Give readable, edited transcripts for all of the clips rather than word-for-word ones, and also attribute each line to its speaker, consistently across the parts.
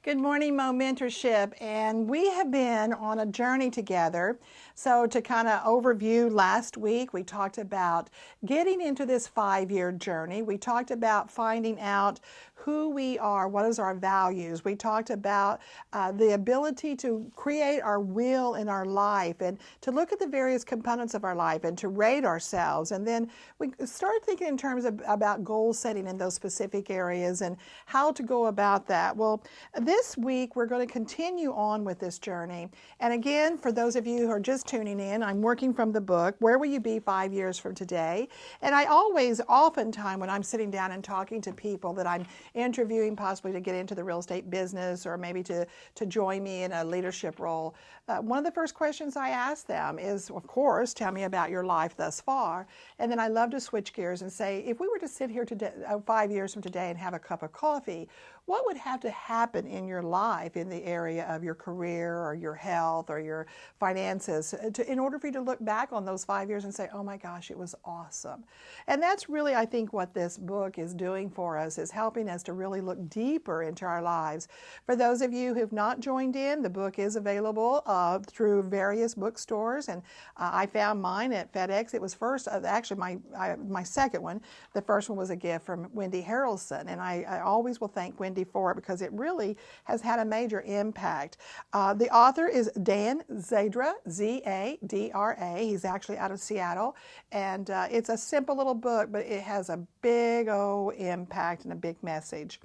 Speaker 1: Good morning, Mo Mentorship, and we have been on a journey together. So to kind of overview, last week we talked about getting into this 5-year journey. We talked about finding out who we are, what is our values. We talked about the ability to create our will in our life and to look at the various components of our life and to rate ourselves. And then we started thinking in terms of about goal setting in those specific areas and how to go about that. Well, this week, we're going to continue on with this journey. And again, for those of you who are just tuning in, I'm working from the book, Where Will You Be 5 Years from Today? And I oftentimes, when I'm sitting down and talking to people that I'm interviewing possibly to get into the real estate business or maybe to join me in a leadership role, one of the first questions I ask them is, of course, tell me about your life thus far. And then I love to switch gears and say, if we were to sit here today, 5 years from today and have a cup of coffee, what would have to happen in your life in the area of your career or your health or your finances in order for you to look back on those 5 years and say, oh my gosh, it was awesome. And that's really, I think, what this book is doing for us, is helping us to really look deeper into our lives. For those of you who have not joined in, the book is available through various bookstores, and I found mine at FedEx. It was first, actually my second one. The first one was a gift from Wendy Harrelson, and I always will thank Wendy for it because it really has had a major impact. The author is Dan Zadra, Z-A-D-R-A. He's actually out of Seattle, and it's a simple little book, but it has a big old impact and a big message.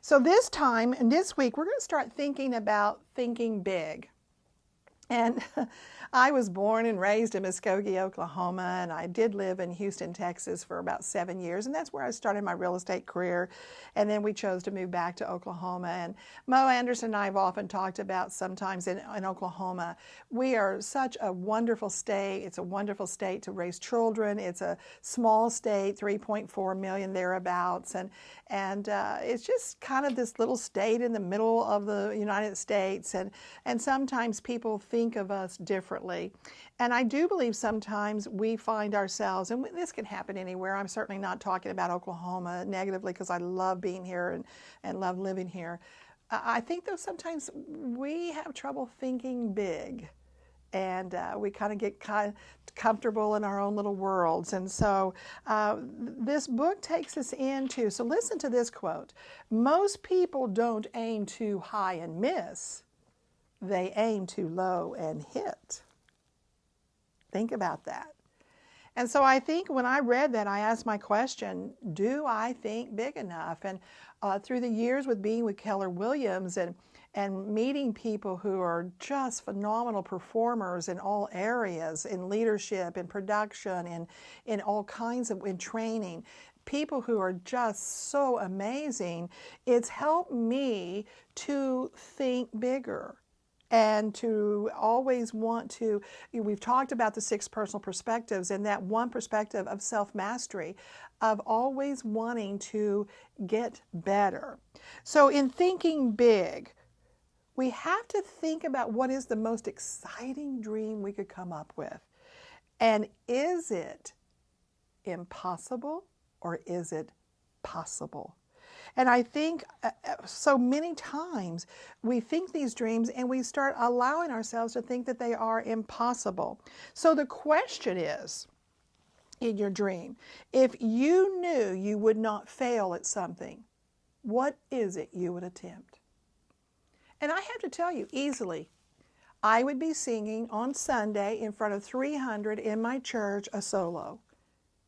Speaker 1: So this time and this week, we're going to start thinking about thinking big. And I was born and raised in Muskogee, Oklahoma, and I did live in Houston, Texas for about 7 years, and that's where I started my real estate career. And then we chose to move back to Oklahoma. And Mo Anderson and I have often talked about sometimes in Oklahoma, we are such a wonderful state. It's a wonderful state to raise children. It's a small state, 3.4 million thereabouts, and it's just kind of this little state in the middle of the United States. And sometimes people think of us differently. And I do believe sometimes we find ourselves, and this can happen anywhere. I'm certainly not talking about Oklahoma negatively because I love being here and love living here. I think though sometimes we have trouble thinking big. And we kind of get comfortable in our own little worlds. And so this book takes us into, so listen to this quote. Most people don't aim too high and miss. They aim too low and hit. Think about that. And so I think when I read that, I asked my question, do I think big enough? And through the years with being with Keller Williams and meeting people who are just phenomenal performers in all areas, in leadership, in production, in all kinds of, in training, people who are just so amazing, it's helped me to think bigger. And to always want to, we've talked about the 6 personal perspectives, and that one perspective of self-mastery, of always wanting to get better. So in thinking big, we have to think about what is the most exciting dream we could come up with. And is it impossible or is it possible? And I think so many times we think these dreams and we start allowing ourselves to think that they are impossible. So the question is, in your dream, if you knew you would not fail at something, what is it you would attempt? And I have to tell you easily, I would be singing on Sunday in front of 300 in my church a solo,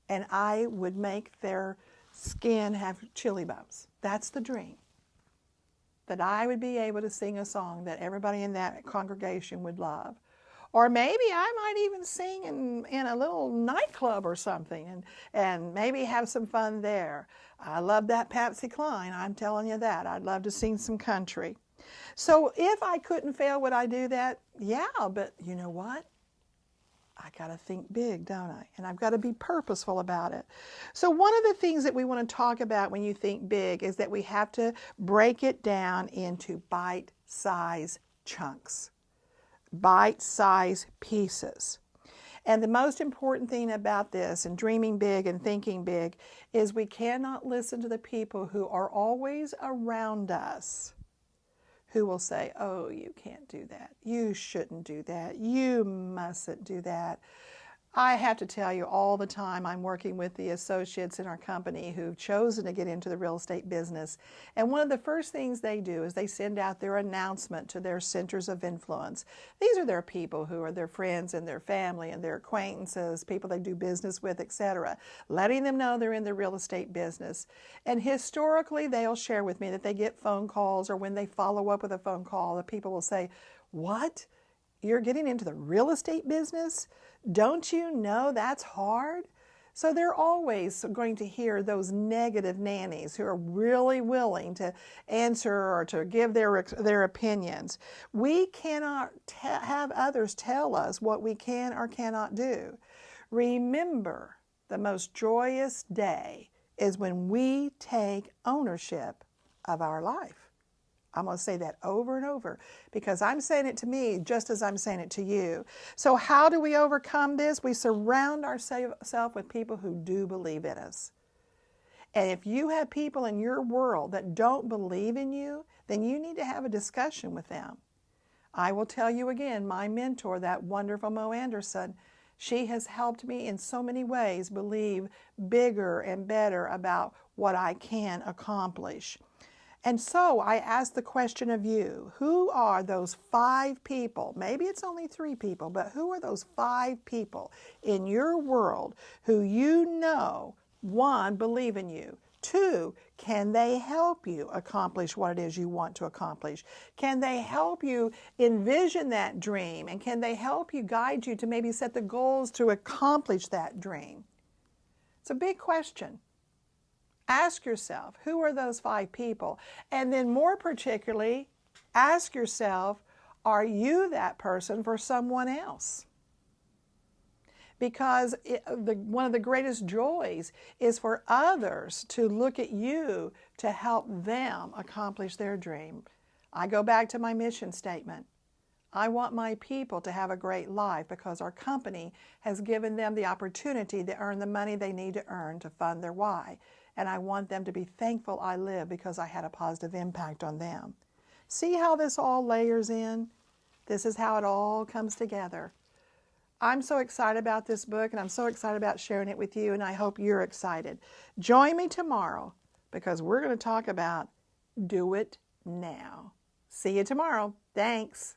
Speaker 1: and I would make their skin have chili bumps. That's the dream. That I would be able to sing a song that everybody in that congregation would love. Or maybe I might even sing in a little nightclub or something and maybe have some fun there. I love that Patsy Cline, I'm telling you that. I'd love to sing some country. So if I couldn't fail, would I do that? Yeah, but you know what? I got to think big, don't I? And I've got to be purposeful about it. So one of the things that we want to talk about when you think big is that we have to break it down into bite-sized chunks, bite-sized pieces. And the most important thing about this and dreaming big and thinking big is we cannot listen to the people who are always around us who will say, oh, you can't do that. You shouldn't do that. You mustn't do that. I have to tell you, all the time I'm working with the associates in our company who've chosen to get into the real estate business. And one of the first things they do is they send out their announcement to their centers of influence. These are their people who are their friends and their family and their acquaintances, people they do business with, etc., letting them know they're in the real estate business. And historically, they'll share with me that they get phone calls, or when they follow up with a phone call, the people will say, what? You're getting into the real estate business? Don't you know that's hard? So they're always going to hear those negative nannies who are really willing to answer or to give their opinions. We cannot have others tell us what we can or cannot do. Remember, the most joyous day is when we take ownership of our life. I'm going to say that over and over because I'm saying it to me just as I'm saying it to you. So how do we overcome this? We surround ourselves with people who do believe in us. And if you have people in your world that don't believe in you, then you need to have a discussion with them. I will tell you again, my mentor, that wonderful Mo Anderson, she has helped me in so many ways believe bigger and better about what I can accomplish. And so I ask the question of you, who are those 5 people, maybe it's only 3 people, but who are those 5 people in your world who you know, 1, believe in you, 2, can they help you accomplish what it is you want to accomplish? Can they help you envision that dream? And can they help you, guide you to maybe set the goals to accomplish that dream? It's a big question. Ask yourself, who are those 5 people? And then more particularly, ask yourself, are you that person for someone else? Because one of the greatest joys is for others to look at you to help them accomplish their dream. I go back to my mission statement. I want my people to have a great life because our company has given them the opportunity to earn the money they need to earn to fund their why. And I want them to be thankful I live because I had a positive impact on them. See how this all layers in? This is how it all comes together. I'm so excited about this book, and I'm so excited about sharing it with you, and I hope you're excited. Join me tomorrow because we're going to talk about do it now. See you tomorrow. Thanks.